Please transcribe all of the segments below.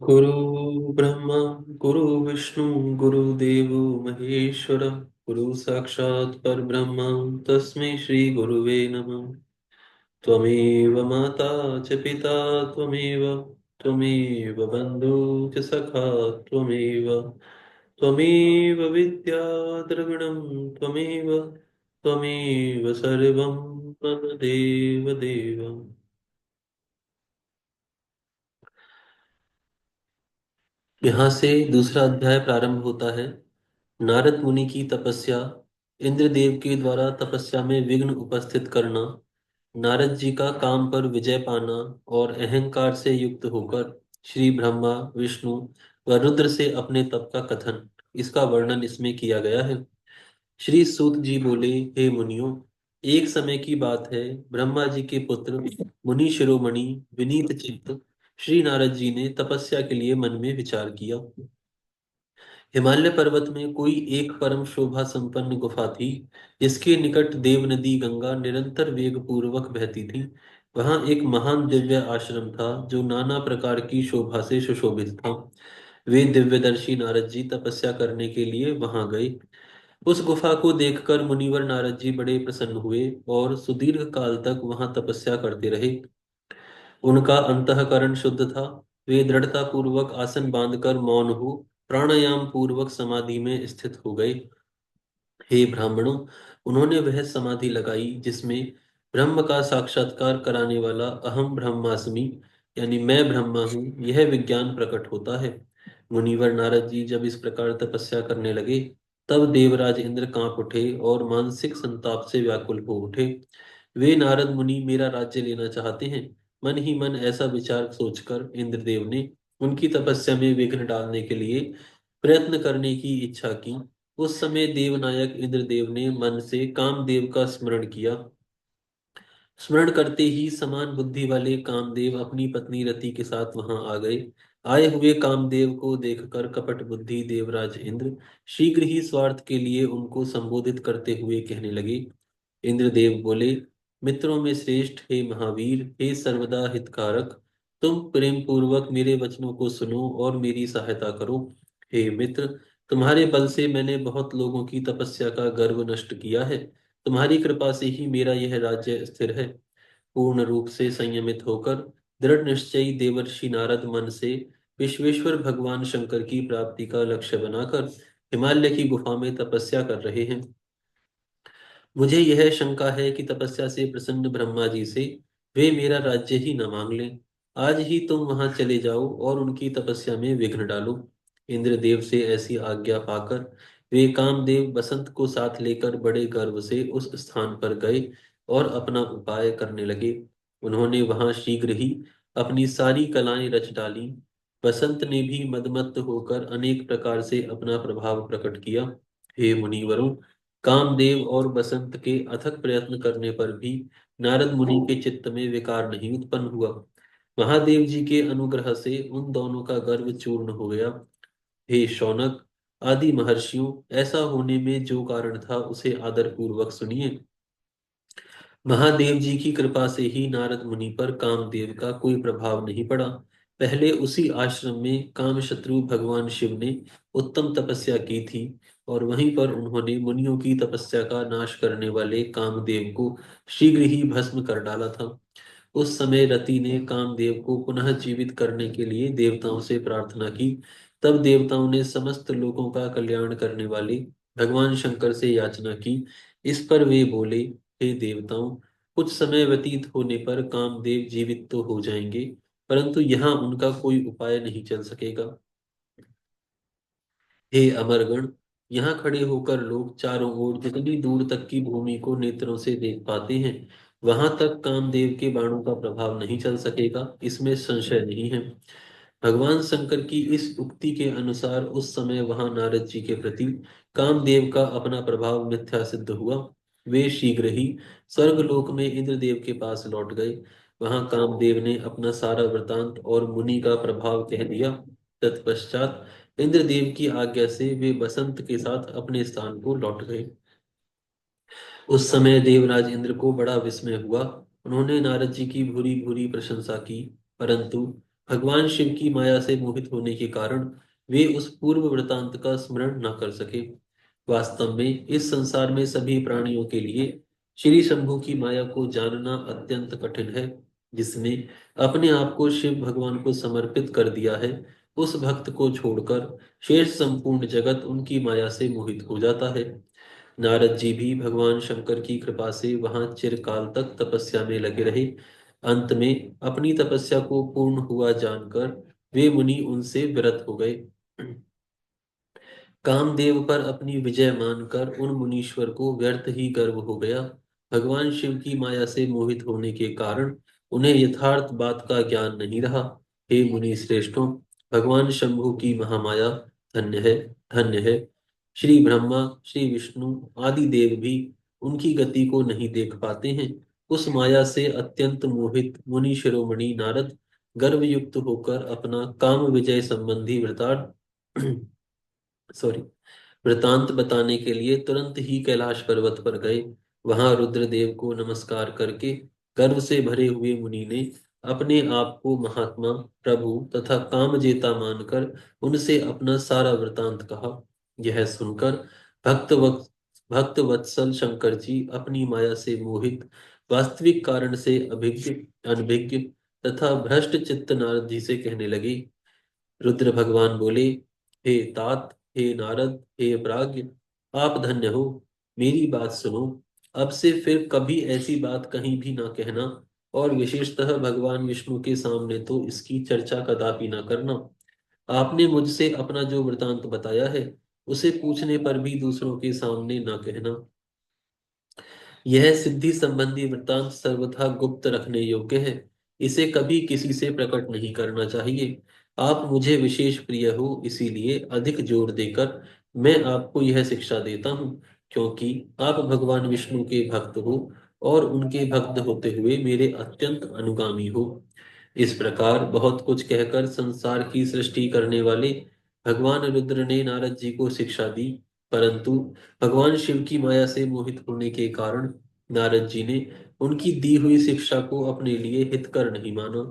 गुरु ब्रह्मा गुरु विष्णु गुरुदेवो महेश्वर गुरु साक्षात् परब्रह्म तस्मै श्री गुरुवे नमः। त्वमेव माता च पिता त्वमेव त्वमेव बन्धु च सखा त्वमेव त्वमेव विद्या द्रविणं त्वमेव त्वमेव सर्वं मम देव देव। यहाँ से दूसरा अध्याय प्रारंभ होता है। नारद मुनि की तपस्या। इंद्रदेव के द्वारा तपस्या में विघ्न उपस्थित करना। नारद जी का काम पर विजय पाना और अहंकार से युक्त होकर श्री ब्रह्मा विष्णु व रुद्र से अपने तप का कथन, इसका वर्णन इसमें किया गया है। श्री सूत जी बोले, हे मुनियों, एक समय की बात है। ब्रह्मा जी के पुत्र मुनि शिरोमणि विनीत चित्त श्री नारद जी ने तपस्या के लिए मन में विचार किया। हिमालय पर्वत में कोई एक परम शोभा संपन्न गुफा थी, जिसके निकट देव नदी गंगा निरंतर वेग पूर्वक बहती थी। वहां एक महान दिव्य आश्रम था, जो नाना प्रकार की शोभा से सुशोभित था। वे दिव्यदर्शी नारद जी तपस्या करने के लिए वहां गए। उस गुफा को देखकर मुनिवर नारद जी बड़े प्रसन्न हुए और सुदीर्घ काल तक वहां तपस्या करते रहे। उनका अंतःकरण शुद्ध था। वे दृढ़ता पूर्वक आसन बांधकर मौन हो प्राणायाम पूर्वक समाधि में स्थित हो गए। हे ब्राह्मणों, उन्होंने वह समाधि लगाई जिसमें ब्रह्म का साक्षात्कार कराने वाला अहम ब्रह्मास्मि, यानी मैं ब्रह्मा हूँ, यह विज्ञान प्रकट होता है। मुनिवर नारद जी जब इस प्रकार तपस्या करने लगे, तब देवराज इंद्र कांप उठे और मानसिक संताप से व्याकुल हो उठे। वे नारद मुनि मेरा राज्य लेना चाहते हैं। मन ही मन ऐसा विचार सोचकर इंद्रदेव ने उनकी तपस्या में विघ्न डालने के लिए प्रयत्न करने की इच्छा की। उस समय देवनायक इंद्रदेव ने मन से कामदेव का स्मरण किया। स्मरण करते ही समान बुद्धि वाले कामदेव अपनी पत्नी रति के साथ वहां आ गए। आए हुए कामदेव को देखकर कपट बुद्धि देवराज इंद्र शीघ्र ही स्वार्थ के लिए उनको संबोधित करते हुए कहने लगे। इंद्रदेव बोले, मित्रों में श्रेष्ठ हे महावीर, हे सर्वदा हितकारक, तुम प्रेम पूर्वक मेरे वचनों को सुनो और मेरी सहायता करो। हे मित्र, तुम्हारे बल से मैंने बहुत लोगों की तपस्या का गर्व नष्ट किया है। तुम्हारी कृपा से ही मेरा यह राज्य स्थिर है। पूर्ण रूप से संयमित होकर दृढ़ निश्चयी देवर्षि नारद मन से विश्वेश्वर भगवान शंकर की प्राप्ति का लक्ष्य बनाकर हिमालय की गुफा में तपस्या कर रहे हैं। मुझे यह शंका है कि तपस्या से प्रसन्न ब्रह्मा जी से वे मेरा राज्य ही न मांग लें। आज ही तुम वहां चले जाओ और उनकी तपस्या में विघ्न डालो। इंद्रदेव से ऐसी आज्ञा पाकर वे कामदेव बसंत को साथ लेकर बड़े गर्व से उस स्थान पर गए और अपना उपाय करने लगे। उन्होंने वहां शीघ्र ही अपनी सारी कलाएं रच डाली। बसंत ने भी मदमत्त होकर अनेक प्रकार से अपना प्रभाव प्रकट किया। हे मुनिवरों, कामदेव और बसंत के अथक प्रयत्न करने पर भी नारद मुनि के चित्त में विकार नहीं उत्पन्न हुआ। महादेव जी के अनुग्रह से उन दोनों का गर्व चूर्ण हो गया। हे शौनक आदि महर्षियों, ऐसा होने में जो कारण था उसे आदर पूर्वक सुनिए। महादेव जी की कृपा से ही नारद मुनि पर कामदेव का कोई प्रभाव नहीं पड़ा। पहले उसी आश्रम में कामशत्रु भगवान शिव ने उत्तम तपस्या की थी और वहीं पर उन्होंने मुनियों की तपस्या का नाश करने वाले कामदेव को शीघ्र ही भस्म कर डाला था। उस समय रति ने कामदेव को पुनः जीवित करने के लिए देवताओं से प्रार्थना की। तब देवताओं ने समस्त लोगों का कल्याण करने वाले भगवान शंकर से याचना की। इस पर वे बोले, हे देवताओं, कुछ समय व्यतीत होने पर कामदेव जीवित तो हो जाएंगे, परंतु यहाँ उनका कोई उपाय नहीं चल सकेगा। हे अमरगण, यहाँ खड़े होकर लोग चारों ओर जितनी दूर तक की भूमि को नेत्रों से देख पाते हैं, वहां तक कामदेव के बाणों का प्रभाव नहीं चल सकेगा, इसमें संशय नहीं है। भगवान शंकर की इस उक्ति के अनुसार उस समय वहां नारद जी के प्रति कामदेव का अपना प्रभाव मिथ्या सिद्ध हुआ। वे शीघ्र ही स्वर्गलोक में इंद्रदेव के पास लौट गए। वहां कामदेव ने अपना सारा वृतांत और मुनि का प्रभाव कह दिया। तत्पश्चात इंद्रदेव की आज्ञा से वे बसंत के साथ अपने स्थान को लौट गए। उस समय देवराज इंद्र को बड़ा विस्मय हुआ। उन्होंने नारद जी की भूरी भूरी प्रशंसा की, परंतु भगवान शिव की माया से मोहित होने के कारण वे उस पूर्व वृतांत का स्मरण न कर सके। वास्तव में इस संसार में सभी प्राणियों के लिए श्री शंभु की माया को जानना अत्यंत कठिन है। जिसने अपने आप को शिव भगवान को समर्पित कर दिया है, उस भक्त को छोड़कर शेष संपूर्ण जगत उनकी माया से मोहित हो जाता है। नारद जी भी भगवान शंकर की कृपा से वहां चिरकाल तक तपस्या में लगे रहे। अंत में अपनी तपस्या को पूर्ण हुआ जानकर वे मुनि उनसे विरत हो गए। कामदेव पर अपनी विजय मानकर उन मुनीश्वर को व्यर्थ ही गर्व हो गया। भगवान शिव की माया से मोहित होने के कारण उन्हें यथार्थ बात का ज्ञान नहीं रहा। हे मुनि श्रेष्ठों, भगवान शंभु की महामाया धन्य है, धन्य है। श्री ब्रह्मा, श्री विष्णु आदि देव भी उनकी गति को नहीं देख पाते हैं। उस माया से अत्यंत मोहित मुनि शिरोमणि नारद गर्वयुक्त होकर अपना काम विजय संबंधी वृतांत सॉरी वृतांत बताने के लिए तुरंत ही कैलाश पर्वत पर गए। वहां रुद्रदेव को नमस्कार करके गर्व से भरे हुए मुनि ने अपने आप को महात्मा, प्रभु तथा कामजेता मानकर उनसे अपना सारा वृतांत कहा। यह सुनकर भक्त वत्स भक्त वत्सल शंकर जी अपनी माया से मोहित, वास्तविक कारण से अभिज्ञ, अनभिज्ञ तथा भ्रष्ट चित्त नारद जी से कहने लगे। रुद्र भगवान बोले, हे तात, हे नारद, हे प्राज्ञ, आप धन्य हो। मेरी बात सुनो। अब से फिर कभी ऐसी बात कहीं भी ना कहना, और विशेषतः भगवान विष्णु के सामने तो इसकी चर्चा कदापि ना करना। आपने मुझसे अपना जो वृतांत बताया है, उसे पूछने पर भी दूसरों के सामने ना कहना। यह सिद्धि संबंधी वृत्तांत सर्वथा गुप्त रखने योग्य है। इसे कभी किसी से प्रकट नहीं करना चाहिए। आप मुझे विशेष प्रिय हो, इसीलिए अधिक जोर देकर मैं आपको यह शिक्षा देता हूँ, क्योंकि आप भगवान विष्णु के भक्त हो और उनके भक्त होते हुए मेरे अत्यंत अनुगामी हो। इस प्रकार बहुत कुछ कहकर संसार की सृष्टि करने वाले भगवान रुद्र ने नारद जी को शिक्षा दी। परंतु भगवान शिव की माया से मोहित होने के कारण नारद जी ने उनकी दी हुई शिक्षा को अपने लिए हितकर नहीं माना।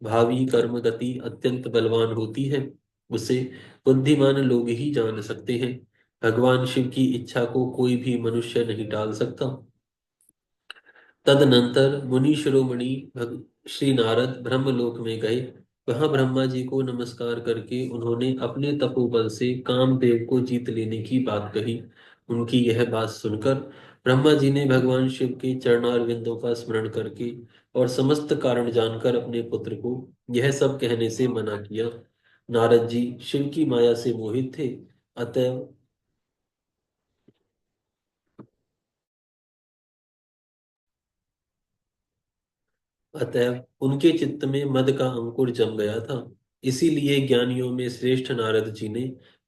भावी कर्म गति अत्यंत बलवान होती है, उसे बुद्धिमान लोग ही जान सकते हैं। भगवान शिव की इच्छा को कोई भी मनुष्य नहीं टाल सकता। तदनंतर मुनि शिरोमणि श्री नारद ब्रह्मलोक में गए। वहां ब्रह्मा जी को नमस्कार करके उन्होंने अपने तपोबल से कामदेव को जीत लेने की बात कही। उनकी यह बात सुनकर ब्रह्मा जी ने भगवान शिव के चरणार विंदों का स्मरण करके और समस्त कारण जानकर अपने पुत्र को यह सब कहने से मना किया। नारद जी शिव की माया से मोहित थे, अतएव अतएव उनके चित्त में मद का अंकुर जम गया था। इसीलिए ज्ञानियों में श्रेष्ठ नारद जी ने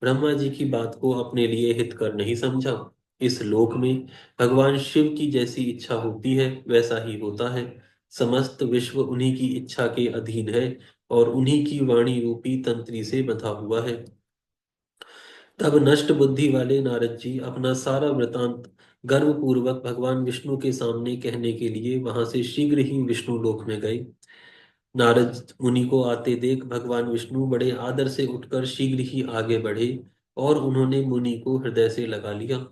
ब्रह्मा जी की बात को अपने लिए हितकर नहीं समझा। इस लोक में भगवान शिव की जैसी इच्छा होती है, वैसा ही होता है। समस्त विश्व उन्हीं की इच्छा के अधीन है और उन्हीं की वाणी रूपी तंत्री से बंधा हुआ है। तब नष्ट बुद्धि वाले नारद जी अपना सारा वृतांत गर्व पूर्वक भगवान विष्णु के सामने कहने के लिए वहां से शीघ्र ही विष्णु लोक में गए। नारद मुनि को आते देख भगवान विष्णु बड़े आदर से उठकर शीघ्र ही आगे बढ़े और उन्होंने मुनि को हृदय से लगा लिया।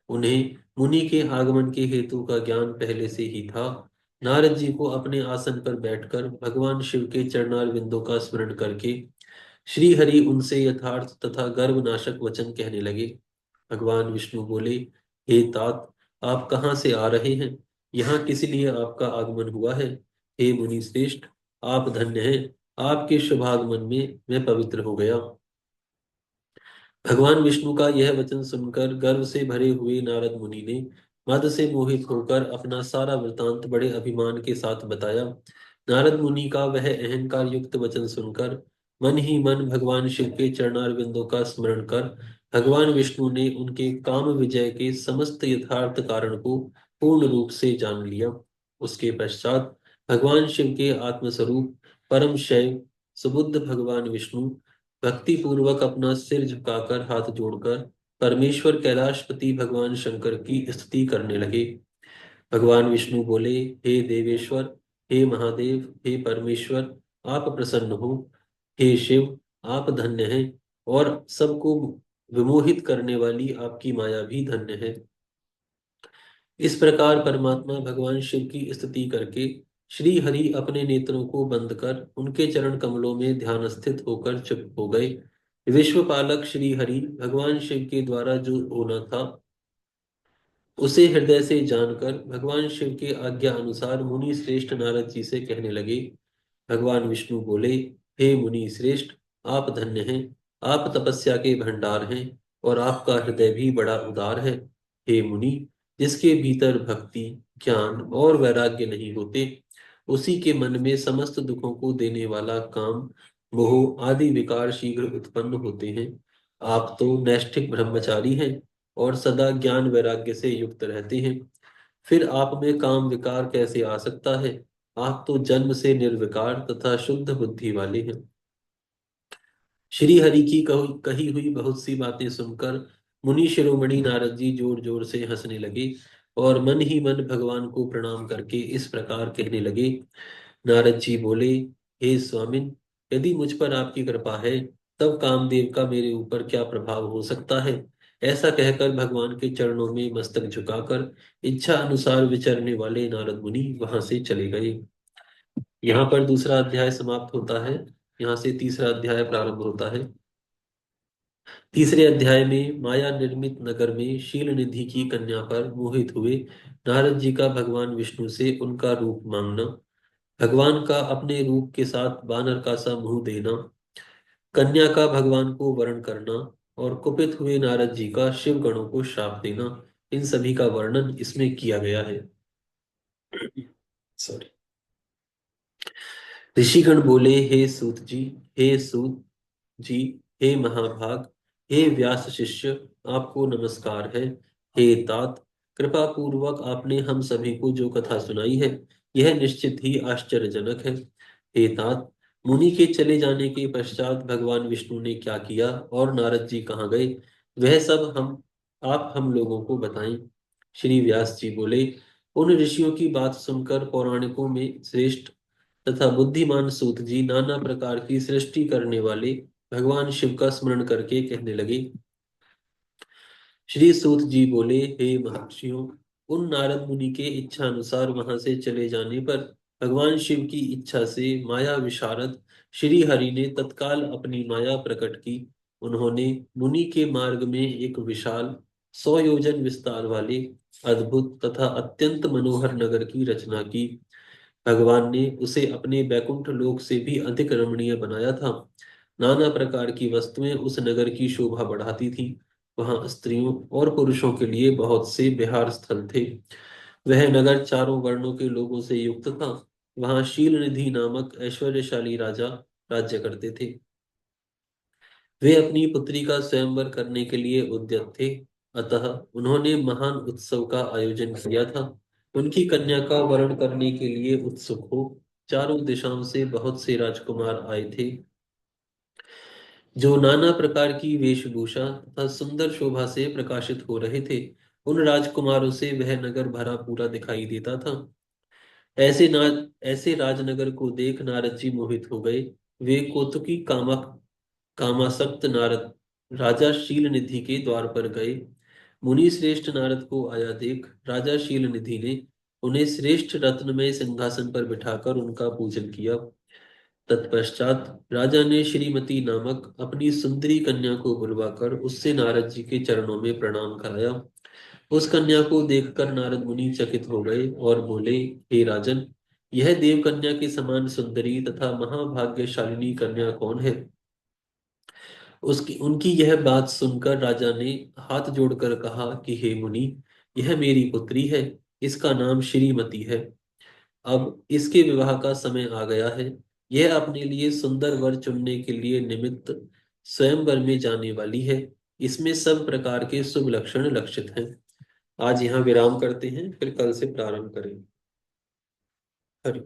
उन्हें मुनि के आगमन के हेतु का ज्ञान पहले से ही था। नारद जी को अपने आसन पर बैठकर भगवान शिव के चरणार विंदों का स्मरण करके श्री हरि उनसे यथार्थ तथा गर्वनाशक वचन कहने लगे। भगवान विष्णु बोले, हे तात, आप कहाँ से आ रहे हैं? यहाँ किस लिए आपका आगमन हुआ है? हे मुनि श्रेष्ठ, आप धन्य हैं। आपके शुभागमन में मैं पवित्र हो गया। भगवान विष्णु का यह वचन सुनकर गर्व से भरे हुए नारद मुनि ने मद से मोहित होकर अपना सारा वृतांत बड़े अभिमान के साथ बताया। नारद मुनि का वह अहंकार युक्त वचन सुनकर मन ही मन भगवान शिव के चरणार बिंदों का स्मरण कर भगवान विष्णु ने उनके काम विजय के समस्त यथार्थ कारण को पूर्ण रूप से जान लिया। उसके पश्चात भगवान शिव के आत्मस्वरूप परम शैव सुबुद्ध भगवान विष्णु भक्ति पूर्वक अपना सिर झुकाकर हाथ जोड़कर परमेश्वर कैलाशपति भगवान शंकर की स्तुति करने लगे। भगवान विष्णु बोले, हे देवेश्वर, हे महादेव, हे परमेश्वर, आप प्रसन्न हो। हे शिव, आप धन्य हैं, और सबको विमोहित करने वाली आपकी माया भी धन्य है। इस प्रकार परमात्मा भगवान शिव की स्तुति करके श्री हरि अपने नेत्रों को बंद कर उनके चरण कमलों में ध्यान स्थित होकर चुप हो गए। विश्वपालक श्री हरि भगवान शिव के द्वारा जो होना था उसे हृदय से जानकर भगवान शिव के आज्ञा अनुसार मुनि श्रेष्ठ नारद जी से कहने लगे। भगवान विष्णु बोले, हे मुनि श्रेष्ठ, आप धन्य हैं। आप तपस्या के भंडार हैं, और आपका हृदय भी बड़ा उदार है। हे मुनि, जिसके भीतर भक्ति, ज्ञान और वैराग्य नहीं होते, उसी के मन में समस्त दुखों को देने वाला काम, मोह आदि विकार शीघ्र उत्पन्न होते हैं। आप तो नैष्ठिक ब्रह्मचारी हैं, और सदा ज्ञान वैराग्य से युक्त रहते हैं। फिर आप में काम विकार कैसे आ सकता है? आप तो जन्म से निर्विकार तथा शुद्ध बुद्धि वाले हैं। श्री हरि की कही हुई बहुत सी बातें सुनकर मुनि शिरोमणि नारद जी जोर जोर से हंसने लगे, और मन ही मन भगवान को प्रणाम करके इस प्रकार कहने लगे। नारद जी बोले, हे स्वामिन, यदि मुझ पर आपकी कृपा है, तब कामदेव का मेरे ऊपर क्या प्रभाव हो सकता है? ऐसा कहकर भगवान के चरणों में मस्तक झुकाकर इच्छा अनुसार विचरने वाले नारद मुनि वहां से चले गए। यहाँ पर दूसरा अध्याय समाप्त होता है। यहाँ से तीसरा अध्याय प्रारंभ होता है। तीसरे अध्याय में माया निर्मित नगर में शील निधि की कन्या पर मोहित हुए नारद जी का भगवान विष्णु से उनका रूप मांगना, भगवान का अपने रूप के साथ बानर का सा मुंह देना, कन्या का भगवान को वरण करना, और कुपित हुए नारद जी का शिव गणों को श्राप देना, इन सभी का वर्णन इसमें किया गया है। सॉरी। ऋषिगण बोले, हे सूत जी, हे सूत जी, हे महाभाग, हे व्यास शिष्य, आपको नमस्कार है। हे तात, कृपा पूर्वक आपने हम सभी को जो कथा सुनाई है, यह निश्चित ही आश्चर्यजनक है। हे तात, मुनि के चले जाने के पश्चात भगवान विष्णु ने क्या किया और नारद जी कहाँ गए, वह सब आप हम लोगों को बताएं। श्री व्यास जी बोले, उन ऋषियों की बात सुनकर पौराणिकों में श्रेष्ठ तथा बुद्धिमान सूत जी नाना प्रकार की सृष्टि करने वाले भगवान शिव का स्मरण करके कहने लगे। श्री सूत जी बोले, हे महर्षियों, उन नारद मुनि के इच्छा अनुसार वहां से चले जाने पर भगवान शिव की इच्छा से माया विशारद श्री हरि ने तत्काल अपनी माया प्रकट की। उन्होंने मुनि के मार्ग में एक विशाल 100 योजन विस्तार वाले अद्भुत तथा अत्यंत मनोहर नगर की रचना की। भगवान ने उसे अपने बैकुंठ लोक से भी अधिक रमणीय बनाया था। नाना प्रकार की वस्तुएं उस नगर की शोभा बढ़ाती थी। वहां स्त्रियों और पुरुषों के लिए बहुत से विहार स्थल थे। वह नगर चारों वर्णों के लोगों से युक्त था। वहां शील निधि नामक ऐश्वर्यशाली राजा राज्य करते थे। वे अपनी पुत्री का स्वयंवर करने के लिए उद्यत थे। अतः उन्होंने महान उत्सव का आयोजन किया था। उनकी कन्या का वरण करने के लिए उत्सुक हो चारों दिशाओं से बहुत से राजकुमार आए थे, जो नाना प्रकार की वेशभूषा तथा सुंदर शोभा से प्रकाशित हो रहे थे। उन राजकुमारों से वह नगर भरा पूरा दिखाई देता था। ऐसे राजनगर को देख नारद जी मोहित हो गए। वे कौतुकी कामासक्त नारद राजा शील निधि के द्वार पर गए। मुनि श्रेष्ठ नारद को आया देख राजा शील निधि ने उन्हें श्रेष्ठ रत्नमय सिंहासन पर बिठाकर उनका पूजन किया। तत्पश्चात राजा ने श्रीमती नामक अपनी सुंदरी कन्या को बुलवाकर उससे नारद जी के चरणों में प्रणाम कराया। उस कन्या को देखकर नारद मुनि चकित हो गए और बोले, हे राजन, यह देव कन्या के समान सुंदरी तथा महाभाग्यशालिनी कन्या कौन है? उसकी उनकी यह बात सुनकर राजा ने हाथ जोड़कर कहा कि हे मुनि, यह मेरी पुत्री है। इसका नाम श्रीमती है। अब इसके विवाह का समय आ गया है। यह अपने लिए सुंदर वर चुनने के लिए निमित्त स्वयंवर में जाने वाली है। इसमें सब प्रकार के शुभ लक्षण लक्षित हैं। आज यहाँ विराम करते हैं, फिर कल से प्रारंभ करें। हरि